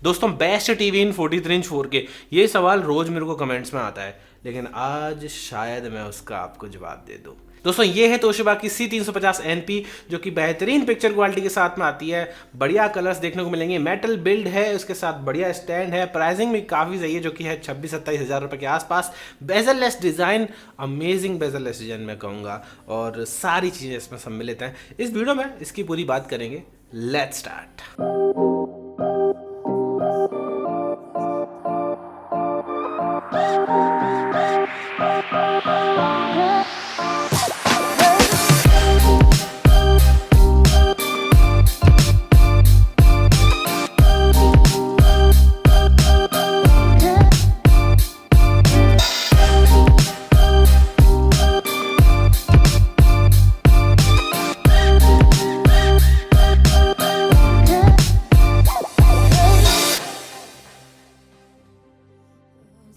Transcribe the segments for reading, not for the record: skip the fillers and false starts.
दोस्तों best TV इन 43 inch 4K, ये सवाल रोज मेरे को कमेंट्स में आता है, लेकिन आज शायद मैं उसका आपको जवाब दे दूं। दोस्तों ये है तोशिबा की C350NP जो कि बेहतरीन पिक्चर क्वालिटी के साथ में आती है। बढ़िया कलर्स देखने को मिलेंगे, मेटल बिल्ड है, उसके साथ बढ़िया स्टैंड है, प्राइसिंग भी काफ़ी सही है जो कि है 26-27 हज़ार रुपये के आसपास। Bezel-less design, amazing bezel-less design मैं कहूँगा, और सारी चीज़ें इसमें सम्मिलित हैं। इस वीडियो में इसकी पूरी बात करेंगे। Let's start.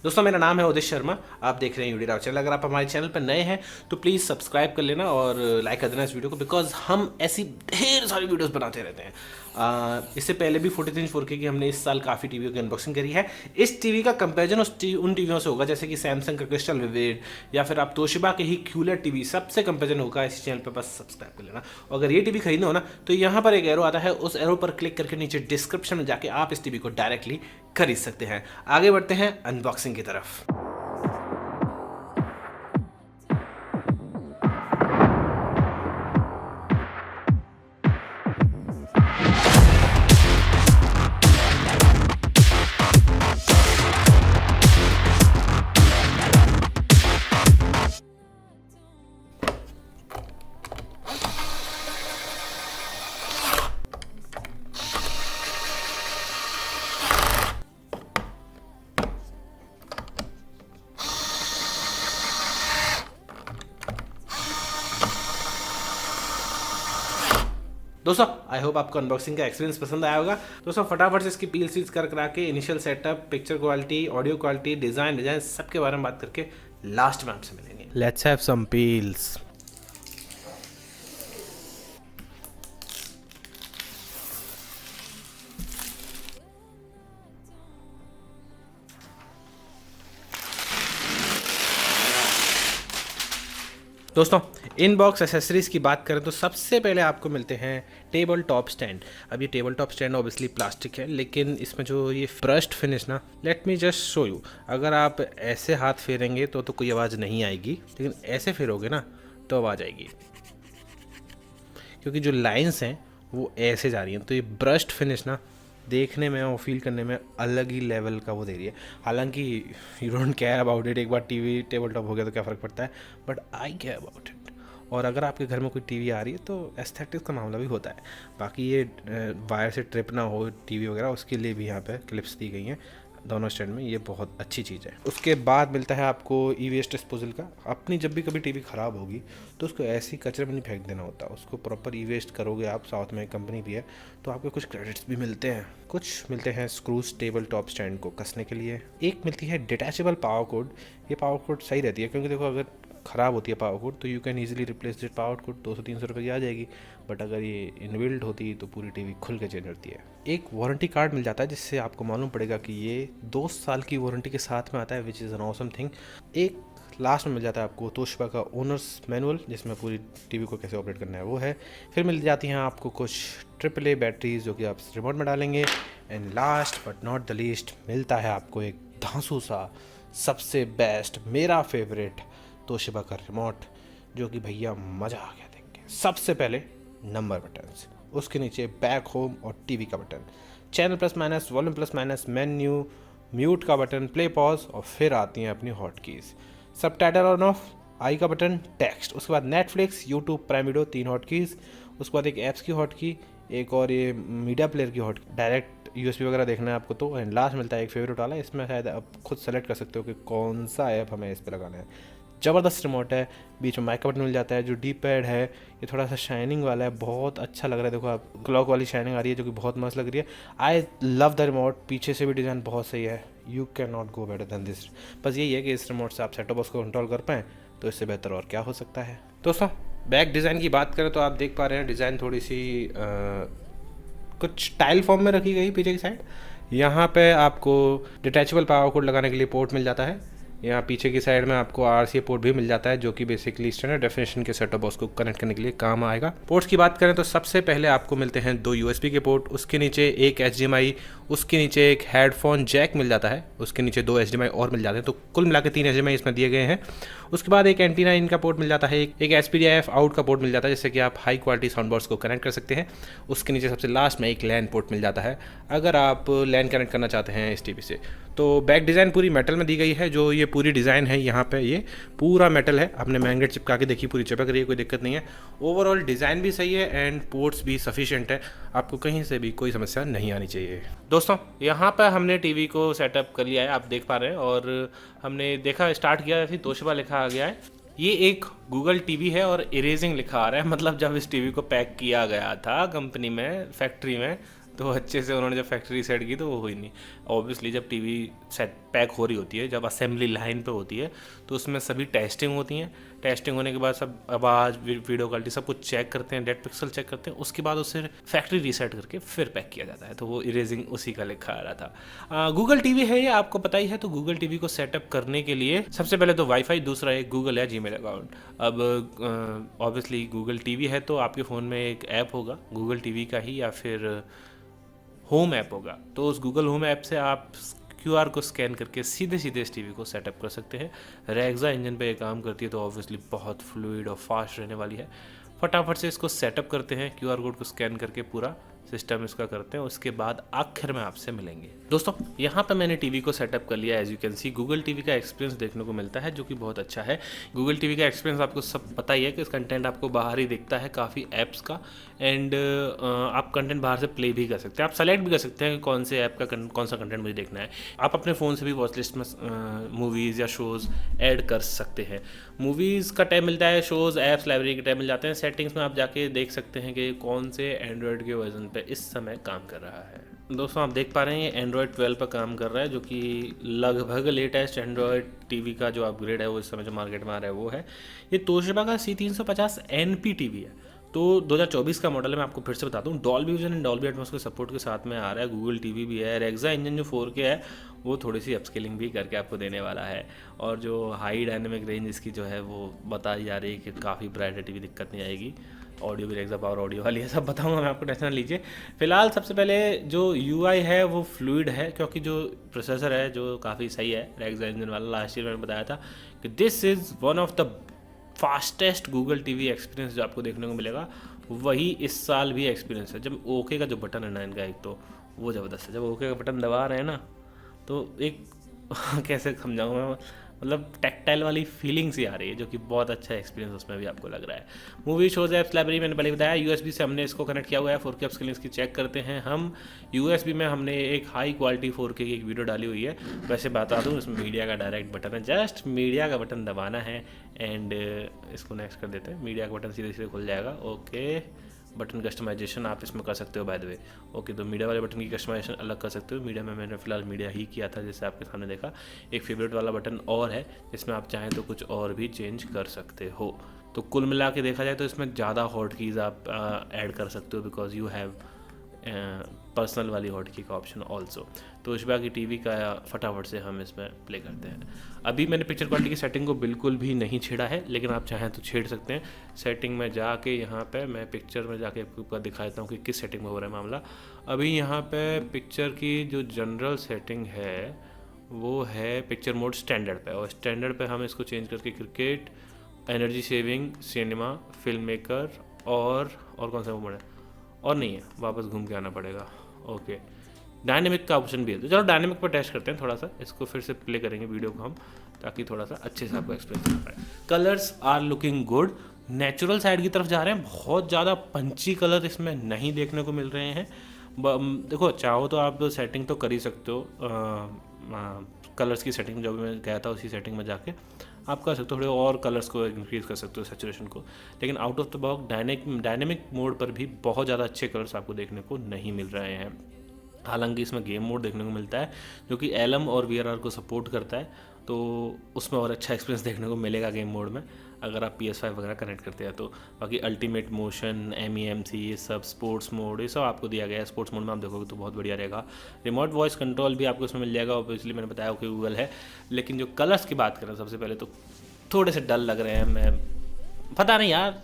दोस्तों मेरा नाम है उदित शर्मा, आप देख रहे हैं यूडी राव चैनल। अगर आप हमारे चैनल पर नए हैं तो प्लीज़ सब्सक्राइब कर लेना और लाइक कर देना इस वीडियो को, बिकॉज हम ऐसी ढेर सारी वीडियोस बनाते रहते हैं। इससे पहले भी 43 इंच 4K की हमने इस साल काफ़ी टीवी की अनबॉक्सिंग करी है। इस टीवी का कंपैरिजन उन टीवियों से होगा जैसे कि सैमसंग का क्रिस्टल विविड या फिर आप तोशिबा के ही क्यूलर टीवी, सबसे कंपैरिजन होगा इस चैनल पर। बस सब्सक्राइब कर लेना। अगर ये टीवी खरीदना हो ना तो यहाँ पर एक एरो आता है, उस एरो पर क्लिक करके नीचे डिस्क्रिप्शन में जाके आप इस टीवी को डायरेक्टली खरीद सकते हैं। आगे बढ़ते हैं अनबॉक्सिंग की तरफ। दोस्तों आई होप आपको अनबॉक्सिंग का एक्सपीरियंस पसंद आया होगा। दोस्तों फटाफट से इसकी पील सील्स कर करा के initial setup, picture quality, audio quality, design सबके बारे में बात करके लास्ट में आपसे मिलेंगे। Let's have some peels. दोस्तों इनबॉक्स एसेसरीज़ की बात करें तो सबसे पहले आपको मिलते हैं टेबल टॉप स्टैंड। अब ये table top stand obviously plastic है, लेकिन इसमें जो ये ब्रश्ड फिनिश ना, let me just show you. अगर आप ऐसे हाथ फेरेंगे तो कोई आवाज़ नहीं आएगी, लेकिन ऐसे फेरोगे ना तो आवाज़ आएगी, क्योंकि जो लाइंस हैं वो ऐसे जा रही हैं। तो ये ब्रश्ड फिनिश ना देखने में और फील करने में अलग ही लेवल का वो दे रही है। हालांकि you don't care about it, एक बार टीवी टेबल टॉप हो गया तो क्या फ़र्क पड़ता है, but I care about it. और अगर आपके घर में कोई टीवी आ रही है तो एस्थेटिक्स का मामला भी होता है। बाकी ये वायर से ट्रिप ना हो टीवी वगैरह, उसके लिए भी यहाँ पे क्लिप्स दी गई हैं दोनों स्टैंड में, ये बहुत अच्छी चीज़ है। उसके बाद मिलता है आपको ई वेस्ट डिस्पोजल का। अपनी जब भी कभी टीवी ख़राब होगी तो उसको ऐसी कचरे में नहीं फेंक देना होता, उसको प्रॉपर ई वेस्ट करोगे आप, साथ में कंपनी भी है तो आपको कुछ क्रेडिट्स भी मिलते हैं। कुछ मिलते हैं स्क्रूज टेबल टॉप स्टैंड को कसने के लिए। एक मिलती है डिटैचेबल पावर कोड। ये पावर कोड सही रहती है क्योंकि देखो अगर ख़राब होती है पावर कोड तो you can easily replace that power cord, 200-300 रुपये की आ जाएगी। बट अगर ये इनबिल्ड होती तो पूरी टीवी खुल के चेंज होती है। एक वारंटी कार्ड मिल जाता है जिससे आपको मालूम पड़ेगा कि ये 2 साल की वारंटी के साथ में आता है, which is an awesome thing. एक लास्ट में मिल जाता है आपको तोशिबा का ओनर्स मैनुअल, जिसमें पूरी टीवी को कैसे ऑपरेट करना है वो है। फिर मिल जाती हैं आपको कुछ AAA बैटरीज जो कि आप रिमोट में डालेंगे। And last but not the least मिलता है आपको एक धांसू सा सबसे बेस्ट, मेरा फेवरेट तोशिबा का रिमोट, जो कि भैया मज़ा आ गया देख के। सबसे पहले नंबर बटन्स, उसके नीचे बैक होम और टीवी का button, channel plus minus, volume plus minus, menu, mute का बटन, प्ले पॉज, और फिर आती हैं अपनी हॉट कीज़, सब टाइटल ऑन ऑफ, आई का बटन, टेक्स्ट, उसके बाद Netflix, YouTube, prime video, 3 hot keys, उसके बाद एक ऐप्स की हॉट की, एक और ये मीडिया प्लेयर की हॉट, डायरेक्ट USB वगैरह देखना है आपको तो। एंड लास्ट मिलता है एक फेवरेट वाला, इसमें शायद आप खुद सेलेक्ट कर सकते हो कि कौन सा ऐप हमें इस पर लगाना है। ज़बरदस्त रिमोट है। बीच में माइक का बटन मिल जाता है। जो डी पैड है ये थोड़ा सा शाइनिंग वाला है, बहुत अच्छा लग रहा है। देखो आप क्लॉक वाली शाइनिंग आ रही है जो कि बहुत मस्त लग रही है। I love the remote. पीछे से भी डिज़ाइन बहुत सही है। You can not go better than this. बस यही है कि इस रिमोट से आप सेटअप बॉक्स को कंट्रोल कर पाएँ, तो इससे बेहतर और क्या हो सकता है। दोस्तों बैक डिज़ाइन की बात करें तो आप देख पा रहे हैं डिज़ाइन थोड़ी सी कुछ टाइल फॉर्म में रखी गई पीछे की साइड। यहाँ पे आपको डिटैचेबल पावर कोड लगाने के लिए पोर्ट मिल जाता है। यहाँ पीछे की साइड में आपको RCA पोर्ट भी मिल जाता है, जो कि बेसिकली स्टैंडर्ड डेफिनेशन के सेट टॉप बॉक्स को कनेक्ट करने के लिए काम आएगा। पोर्ट्स की बात करें तो सबसे पहले आपको मिलते हैं 2 USB के पोर्ट, उसके नीचे एक HDMI, उसके नीचे एक हेडफोन जैक मिल जाता है, उसके नीचे 2 HDMI और मिल जाते हैं, तो कुल मिला के 3 HDMI इसमें दिए गए हैं। उसके बाद एक एंटीना इन का पोर्ट मिल जाता है, एक SPDIF आउट का पोर्ट मिल जाता है, जिससे कि आप हाई क्वालिटी साउंड बॉक्स को कनेक्ट कर सकते हैं। उसके नीचे सबसे लास्ट में एक लैन पोर्ट मिल जाता है, अगर आप लैन कनेक्ट करना चाहते हैं इस टीवी से। तो बैक डिज़ाइन पूरी मेटल में दी गई है, जो ये पूरी डिज़ाइन है यहाँ पे ये पूरा मेटल है। आपने मैग्नेट चिपका के देखी, पूरी चिपक रही है, कोई दिक्कत नहीं है। ओवरऑल डिज़ाइन भी सही है एंड पोर्ट्स भी सफिशिएंट है, आपको कहीं से भी कोई समस्या नहीं आनी चाहिए। दोस्तों यहाँ पर हमने टीवी को सेटअप कर लिया है, आप देख पा रहे हैं, और हमने देखा स्टार्ट किया फिर तोशिबा लिखा आ गया है। ये एक गूगल टीवी है और इरेजिंग लिखा आ रहा है, मतलब जब इस टीवी को पैक किया गया था कंपनी में, फैक्ट्री में, तो अच्छे से उन्होंने जब फैक्ट्री सेट की तो वो हुई नहीं। ऑब्वियसली जब टीवी सेट पैक हो रही होती है, जब असेंबली लाइन पे होती है, तो उसमें सभी टेस्टिंग होती हैं। टेस्टिंग होने के बाद सब आवाज़, वीडियो क्वालिटी सब कुछ चेक करते हैं, डेड पिक्सल चेक करते हैं, उसके बाद उसे फैक्ट्री रीसेट करके फिर पैक किया जाता है। तो वो इरेजिंग उसी का लिखा आ रहा था। गूगल टीवी है ये, आपको पता ही है। तो गूगल टीवी को सेटअप करने के लिए सबसे पहले तो वाईफाई, दूसरा एक गूगल है जीमेल अकाउंट। अब ऑब्वियसली गूगल टीवी है तो आपके फ़ोन में एक ऐप होगा गूगल टीवी का ही, या फिर होम ऐप होगा। तो उस गूगल होम ऐप से आप QR को स्कैन करके सीधे सीधे इस टीवी को सेटअप कर सकते हैं। रेक्सा इंजन पे ये काम करती है, तो ऑब्वियसली बहुत फ्लूइड और फास्ट रहने वाली है। फटाफट से इसको सेटअप करते हैं, QR कोड को स्कैन करके पूरा सिस्टम इसका करते हैं, उसके बाद आखिर में आपसे मिलेंगे। दोस्तों यहाँ पे मैंने टीवी को सेटअप कर लिया। As you can see Google TV का एक्सपीरियंस देखने को मिलता है, जो कि बहुत अच्छा है। गूगल टीवी का एक्सपीरियंस आपको सब पता ही है कि कंटेंट आपको बाहर ही दिखता है काफ़ी ऐप्स का, एंड आप कंटेंट बाहर से प्ले भी कर सकते हैं। आप सेलेक्ट भी कर सकते हैं कौन से ऐप का कौन सा कंटेंट मुझे देखना है। आप अपने फ़ोन से भी वॉच लिस्ट में मूवीज़ या शोज़ ऐड कर सकते हैं। मूवीज़ का टैब मिलता है, शोज़, ऐप्स, लाइब्रेरी के टैब मिल जाते हैं। सेटिंग्स में आप जाके देख सकते हैं कि कौन से एंड्रॉयड के वर्जन पे इस समय काम कर रहा है। दोस्तों आप देख पा रहे हैं ये एंड्रॉयड 12 पर काम कर रहा है, जो कि लगभग लेटेस्ट एंड्रॉयड टीवी का जो अपग्रेड है वो इस समय जो मार्केट में आ रहा है वो है। ये तोशिबा का C350 NP टीवी है, तो 2024 का मॉडल है। मैं आपको फिर से बता दूं, Dolby vision and Dolby Atmos के सपोर्ट के साथ में आ रहा है। गूगल टीवी भी है। रेक्सा इंजन जो 4K है वो थोड़ी सी अपस्केलिंग भी करके आपको देने वाला है, और जो हाई डायनेमिक रेंज इसकी जो है वो बताई जा रही है कि काफ़ी ब्राइट है टीवी, दिक्कत नहीं आएगी। ऑडियो भी रेक्सा पावर ऑडियो वाली है, सब बताऊंगा मैं आपको, टेंशन लीजिए। फिलहाल सबसे पहले जो UI है वो फ्लूइड है, क्योंकि जो प्रोसेसर है जो काफ़ी सही है रेक्सा इंजन वाला। लास्ट ईयर मैंने बताया था कि this is one of the fastest Google TV experience जो आपको देखने को मिलेगा, वही इस साल भी एक्सपीरियंस है। जब ओके का जो बटन है ना इनका, एक तो वो ज़बरदस्त है। जब ओके का बटन दबा रहे हैं ना, तो एक कैसे समझाऊँ मैं, मतलब टैक्टाइल वाली फीलिंग्स ही आ रही है, जो कि बहुत अच्छा एक्सपीरियंस उसमें भी आपको लग रहा है। मूवी, शोज़, ऐप्स, लाइब्रेरी मैंने पहले बताया। USB से हमने इसको कनेक्ट किया हुआ है। 4K अपस्केलिंग इसकी चेक करते हैं हम। USB में हमने एक हाई क्वालिटी 4K की एक वीडियो डाली हुई है। वैसे बता दूँ, इसमें मीडिया का डायरेक्ट बटन है, जस्ट मीडिया का बटन दबाना है एंड इसको नेक्स्ट कर देते हैं। मीडिया का बटन सीधे सीधे खुल जाएगा। ओके, बटन कस्टमाइजेशन आप इसमें कर सकते हो बाय द वे। ओके, तो मीडिया वाले बटन की कस्टमाइजेशन अलग कर सकते हो। मीडिया में मैंने फिलहाल मीडिया ही किया था, जैसे आपके सामने देखा। एक फेवरेट वाला बटन और है, जिसमें आप चाहें तो कुछ और भी चेंज कर सकते हो। तो कुल मिला के देखा जाए तो इसमें ज़्यादा हॉट कीज़ आप ऐड कर सकते हो, बिकॉज यू हैव पर्सनल वाली हॉट की का ऑप्शन ऑल्सो। तो तोशिबा की टीवी का फटाफट से हम इसमें प्ले करते हैं। अभी मैंने पिक्चर क्वालिटी की सेटिंग को बिल्कुल भी नहीं छेड़ा है, लेकिन आप चाहें तो छेड़ सकते हैं। सेटिंग में जाके यहाँ पे मैं पिक्चर में जाके आपको दिखा देता हूँ कि किस सेटिंग में हो रहा है मामला। अभी यहाँ पे पिक्चर की जो जनरल सेटिंग है वो है पिक्चर मोड स्टैंडर्ड पे, और स्टैंडर्ड पे हम इसको चेंज करके cricket, energy saving, cinema, film maker और कौन सा मोड है, और नहीं है, वापस घूम के आना पड़ेगा। ओके, डायनेमिक का ऑप्शन भी है, तो चलो डायनेमिक पर टेस्ट करते हैं थोड़ा सा। इसको फिर से प्ले करेंगे वीडियो को हम, ताकि थोड़ा सा अच्छे से आपको एक्सपीरियंस कर पाए। Colours are looking good, natural side की तरफ जा रहे हैं। बहुत ज़्यादा पंची कलर इसमें नहीं देखने को मिल रहे हैं। देखो, चाहो तो आप सेटिंग तो कर ही सकते हो, कलर्स की सेटिंग जो भी मैं गया था उसी सेटिंग में जाके आप कर सकते हो, थोड़े और कलर्स को इंक्रीज़ कर सकते हो, सैचुरेशन को। लेकिन out of the box dynamic mode पर भी बहुत ज़्यादा अच्छे कलर्स आपको देखने को नहीं मिल रहे हैं। हालांकि इसमें गेम मोड देखने को मिलता है, जो कि LM और VRR को सपोर्ट करता है, तो उसमें और अच्छा एक्सपीरियंस देखने को मिलेगा गेम मोड में। अगर आप PS5 वगैरह कनेक्ट करते हैं तो। बाकी अल्टीमेट मोशन, MEMC, ये सब, स्पोर्ट्स मोड, ये सब आपको दिया गया है। स्पोर्ट्स मोड में आप देखोगे तो बहुत बढ़िया रहेगा। रिमोट वॉइस कंट्रोल भी आपको इसमें मिल जाएगा, ऑब्वियसली मैंने बताया कि गूगल है। लेकिन जो कलर्स की बात करें सबसे पहले तो थोड़े से डल लग रहे हैं। मैं पता नहीं यार,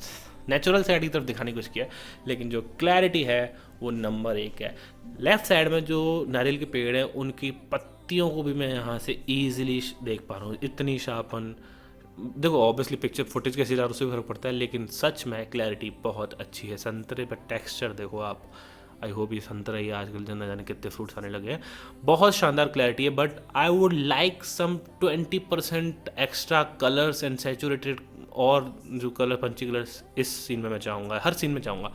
नेचुरल साइड की तरफ दिखाने की कोशिश किया, लेकिन जो क्लैरिटी है वो नंबर 1 है। लेफ्ट साइड में जो नारियल के पेड़ हैं उनकी पत्तियों को भी मैं यहाँ से ईजिली देख पा रहा हूँ, इतनी शार्पन। देखो ऑब्वियसली पिक्चर फुटेज कैसी जा रहा है उससे भी फर्क पड़ता है, लेकिन सच में क्लैरिटी बहुत अच्छी है। संतरे पर टेक्सचर देखो आप, आई होप ये संतरा ही आजकल जो न जाने कितने फ्रूट्स आने लगे हैं। बहुत शानदार क्लैरिटी है, but I would like some 20% extra colours and saturated, और जो कलर पंची कलर्स इस सीन में मैं चाहूँगा, हर सीन में चाहूँगा।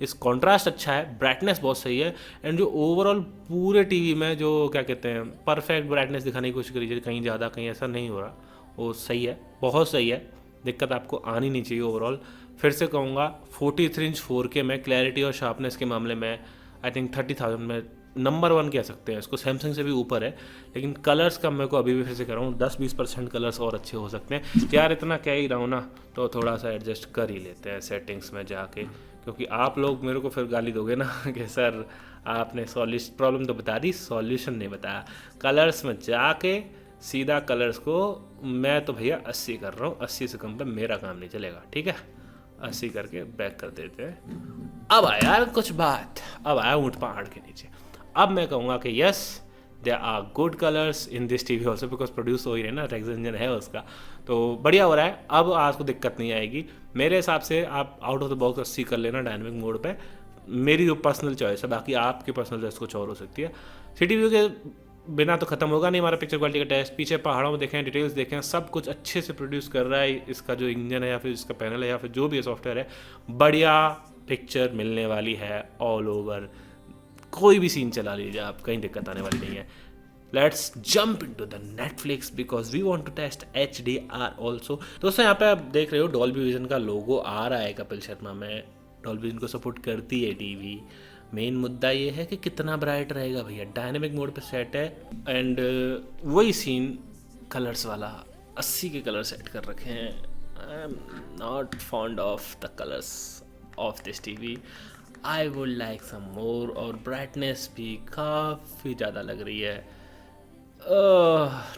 इस कॉन्ट्रास्ट अच्छा है, ब्राइटनेस बहुत सही है, एंड जो ओवरऑल पूरे टीवी में जो क्या कहते हैं परफेक्ट ब्राइटनेस दिखाने की कोशिश करी जाए, कहीं ज़्यादा कहीं ऐसा नहीं हो रहा, वो सही है, बहुत सही है। दिक्कत आपको आनी नहीं चाहिए ओवरऑल। फिर से कहूँगा 43 इंच 4K में क्लैरिटी और शार्पनेस के मामले में आई थिंक 30,000 में नंबर 1 कह सकते हैं इसको, सैमसंग से भी ऊपर है। लेकिन कलर्स का मेरे को अभी भी फिर से कह रहा हूँ 10-20% कलर्स और अच्छे हो सकते हैं यार। इतना कह ही रहा हूँ ना, तो थोड़ा सा एडजस्ट कर ही लेते हैं सेटिंग्स में जाके, क्योंकि आप लोग मेरे को फिर गाली दोगे ना कि सर आपने प्रॉब्लम तो बता दी, सॉल्यूशन नहीं बताया। कलर्स में जाके सीधा कलर्स को मैं तो भैया 80 कर रहा हूँ, 80 से कम पे मेरा काम नहीं चलेगा, ठीक है। 80 करके बैक कर देते हैं। अब आया यार कुछ बात, अब आया ऊँट पहाड़ के नीचे। अब मैं कहूँगा कि yes there are good colours in this TV also, because produce हो ही रहे ना, रेक्स इंजन है उसका, तो बढ़िया हो रहा है। अब आपको दिक्कत नहीं आएगी मेरे हिसाब से। आप आउट ऑफ द बॉक्स 80 कर लेना डायनामिक मोड पे, मेरी जो पर्सनल चॉइस है, बाकी आपकी पर्सनल चॉइस कुछ और हो सकती है। सिटी व्यू के बिना तो ख़त्म होगा नहीं हमारा पिक्चर क्वालिटी का टेस्ट। पीछे पहाड़ों में देखें, डिटेल्स देखें, सब कुछ अच्छे से प्रोड्यूस कर रहा है इसका जो इंजन है या फिर इसका पैनल है या फिर जो भी सॉफ्टवेयर है। बढ़िया पिक्चर मिलने वाली है ऑल ओवर, कोई भी सीन चला लीजिए आप, कहीं दिक्कत आने वाली नहीं है। Let's jump into the Netflix because we want to test HDR also. दोस्तों यहाँ पे आप देख रहे हो डॉल्बी विजन का लोगो आ रहा है कपिल शर्मा में, डॉल्बी विजन को सपोर्ट करती है टीवी। मेन मुद्दा ये है कि कितना ब्राइट रहेगा भैया, डायनेमिक मोड पे सेट है, एंड वही सीन कलर्स वाला 80 के कलर सेट कर रखे हैं। I am not fond of the colours of this TV, I would like some more, और ब्राइटनेस भी काफ़ी ज़्यादा लग रही है।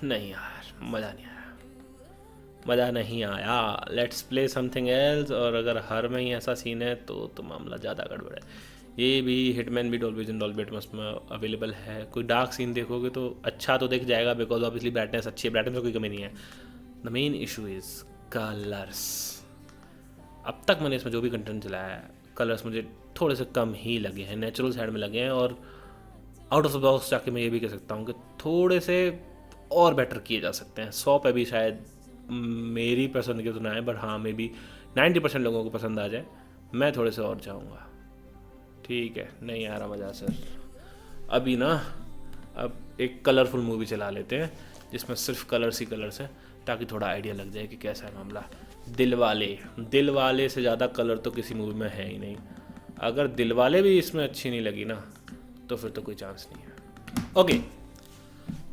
नहीं यार, मज़ा नहीं आया, मज़ा नहीं आया। लेट्स प्ले समथिंग एल्स, और अगर हर में ही ऐसा सीन है तो मामला ज़्यादा गड़बड़ है। ये भी हिटमैन भी डॉल्बी विजन डॉल्बी एटमॉस में अवेलेबल है। कोई डार्क सीन देखोगे तो अच्छा तो दिख जाएगा, बिकॉज ऑब्वियसली ब्राइटनेस अच्छी है, ब्राइटनेस में कोई कमी नहीं है। The main issue is colours. अब तक मैंने इसमें जो भी कंटेंट चलाया है, कलर्स मुझे थोड़े से कम ही लगे हैं, नेचुरल साइड में लगे हैं, और आउट ऑफ द बॉक्स जाके मैं ये भी कह सकता हूँ कि थोड़े से और बेटर किए जा सकते हैं। 100 पे भी शायद मेरी पसंद की तो ना है, बट हाँ मे बी 90% लोगों को पसंद आ जाए। मैं थोड़े से और चाहूँगा, ठीक है। नहीं आ रहा मज़ा सर अभी ना, अब एक कलरफुल मूवी चला लेते हैं जिसमें सिर्फ कलर्स ही कलर्स हैं, ताकि थोड़ा आइडिया लग जाए कि कैसा है मामला। दिलवाले से ज़्यादा कलर तो किसी मूवी में है ही नहीं। अगर दिलवाले भी इसमें अच्छी नहीं लगी ना, तो फिर तो कोई चांस नहीं है। Okay,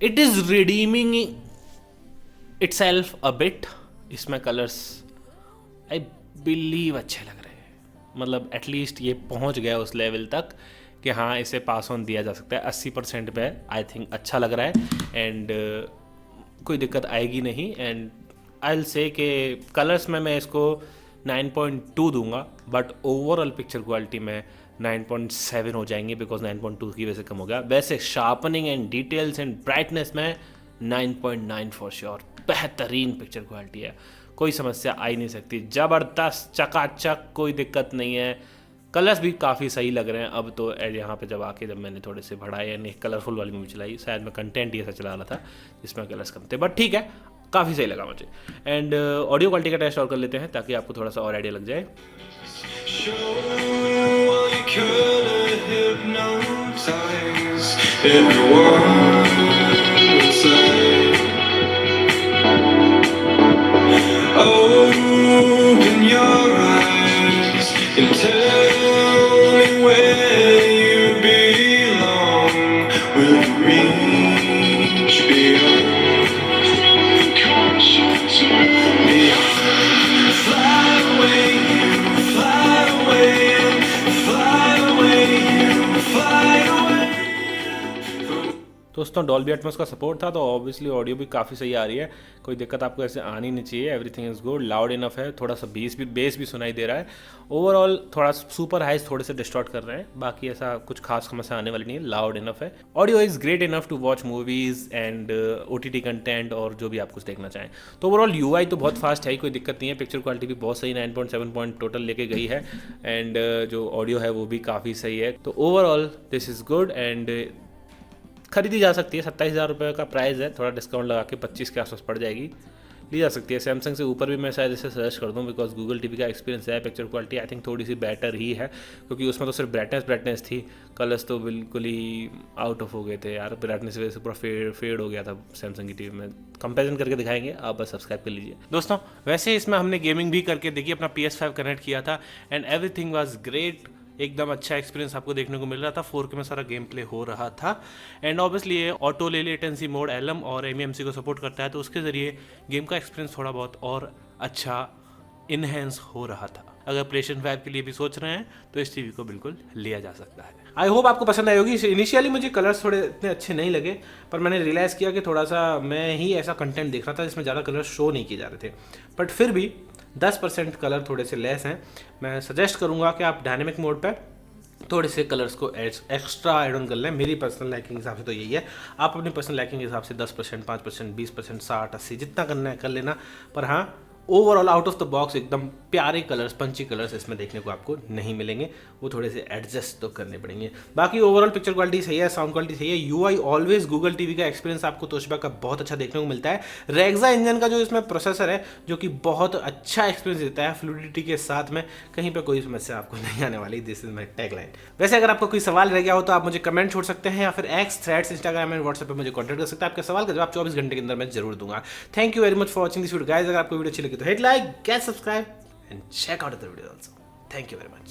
it is redeeming itself a bit. इसमें कलर्स आई बिलीव अच्छे लग रहे हैं, मतलब एटलीस्ट ये पहुंच गया उस लेवल तक कि हाँ इसे पास ऑन दिया जा सकता है। 80% पे आई थिंक अच्छा लग रहा है, एंड कोई दिक्कत आएगी नहीं। एंड आई विल से कि कलर्स में मैं इसको 9.2 दूंगा, बट ओवरऑल पिक्चर क्वालिटी में 9.7 हो जाएंगे, बिकॉज 9.2 की वजह से कम हो गया। वैसे sharpening and details and brightness में 9.9 फॉर श्योर। बेहतरीन पिक्चर क्वालिटी है, कोई समस्या आ ही नहीं सकती, ज़बरदस्त चकाचक, कोई दिक्कत नहीं है। कलर्स भी काफ़ी सही लग रहे हैं अब तो। यहाँ पे जब आके जब मैंने थोड़े से बढ़ाए, यानी कलरफुल वाली मूवी चलाई, शायद मैं कंटेंट ही ऐसा चला रहा था जिसमें कलर्स कम थे, बट ठीक है, काफ़ी सही लगा मुझे। एंड ऑडियो क्वालिटी का टेस्ट और कर लेते हैं ताकि आपको थोड़ा सा और आइडिया लग जाए। Open your eyes and tell me where you belong. Will you reach beyond? Beyond दोस्तों डॉल्बी एटमॉस का सपोर्ट था, तो ऑब्वियसली ऑडियो भी काफ़ी सही आ रही है, कोई दिक्कत आपको ऐसे आनी नहीं चाहिए। Everything is good, loud enough है, थोड़ा सा बेस भी सुनाई दे रहा है। ओवरऑल थोड़ा सुपर हाइज थोड़े से डिस्टॉर्ट कर रहे हैं, बाकी ऐसा कुछ खास समस्या आने वाली नहीं है, लाउड इनफ है। Audio is great enough to watch movies and OTT content और जो भी आप कुछ देखना चाहें। तो ओवरऑल UI तो बहुत फास्ट है, कोई दिक्कत नहीं है। पिक्चर क्वालिटी भी बहुत सही 9.7 पॉइंट टोटल लेके गई है, एंड जो ऑडियो है वो भी काफ़ी सही है। तो overall this is good and खरीदी जा सकती है। 27,000 रुपये का प्राइस है, थोड़ा डिस्काउंट लगा के 25 के आसपास पड़ जाएगी, ली जा सकती है। सैमसंग से ऊपर भी मैं शायद इसे सजेस्ट कर दूं, बिकॉज गूगल टीवी का एक्सपीरियंस है। पिक्चर क्वालिटी आई थिंक थोड़ी सी बेटर ही है, क्योंकि उसमें तो सिर्फ ब्राइटनेस थी, कलर्स तो बिल्कुल ही आउट ऑफ हो गए थे यार। ब्राइटनेस की वजह से पूरा फेड हो गया था सैमसंग की टीवी में। कंपेरिजन करके दिखाएंगे, आप बस सब्सक्राइब कर लीजिए दोस्तों। वैसे इसमें हमने गेमिंग भी करके देखी, अपना PS5 कनेक्ट किया था एंड एवरीथिंग वाज ग्रेट। एकदम अच्छा एक्सपीरियंस आपको देखने को मिल रहा था। 4K में सारा गेम प्ले हो रहा था एंड ऑब्वियसली ये ऑटो लेटेंसी मोड LM और MEMC को सपोर्ट करता है, तो उसके ज़रिए गेम का एक्सपीरियंस थोड़ा बहुत और अच्छा इनहेंस हो रहा था। अगर PlayStation 5 के लिए भी सोच रहे हैं तो इस टीवी को बिल्कुल लिया जा सकता है। आई होप आपको पसंद आई होगी। इनिशियली मुझे कलर्स थोड़े इतने अच्छे नहीं लगे, पर मैंने रियलाइज़ किया कि थोड़ा सा मैं ही ऐसा कंटेंट देख रहा था जिसमें ज़्यादा कलर शो नहीं किए जा रहे थे, बट फिर भी 10% कलर थोड़े से लेस हैं। मैं सजेस्ट करूंगा कि आप डायनेमिक मोड पर थोड़े से कलर्स को एक्स्ट्रा ऐड ऑन कर लें। मेरी पर्सनल लाइकिंग के हिसाब से तो यही है। आप अपनी पर्सनल लाइकिंग के हिसाब से 10%, 5%, 20%, 60, 80 जितना करना है कर लेना, पर हाँ overall out of the box एकदम प्यारे कलर्स, पंची कलर्स इसमें देखने को आपको नहीं मिलेंगे, वो थोड़े से एडजस्ट तो करने पड़ेंगे। बाकी ओवरऑल पिक्चर क्वालिटी सही है, साउंड क्वालिटी सही है। UI ऑलवेज गूगल टीवी का एक्सपीरियंस आपको तोशिबा का बहुत अच्छा देखने को मिलता है। रेक्सा इंजन का जो इसमें प्रोसेसर है, जो कि बहुत अच्छा एक्सपीरियंस देता है फ्लूइडिटी के साथ में, कहीं पर कोई समस्या आपको नहीं आने वाली। This is my tagline. वैसे अगर आपको कोई सवाल रह गया हो तो आप मुझे कमेंट छोड़ सकते हैं, या फिर X, Threads, Instagram and WhatsApp पर मुझे कॉन्टैक्ट कर सकते हैं। आपके सवाल का जवाब 24 घंटे के अंदर मैं जरूर दूंगा। Thank you very much for watching this video guys. अगर आपको वीडियो अच्छी लगी तो hit like, subscribe and check out other videos also. Thank you very much.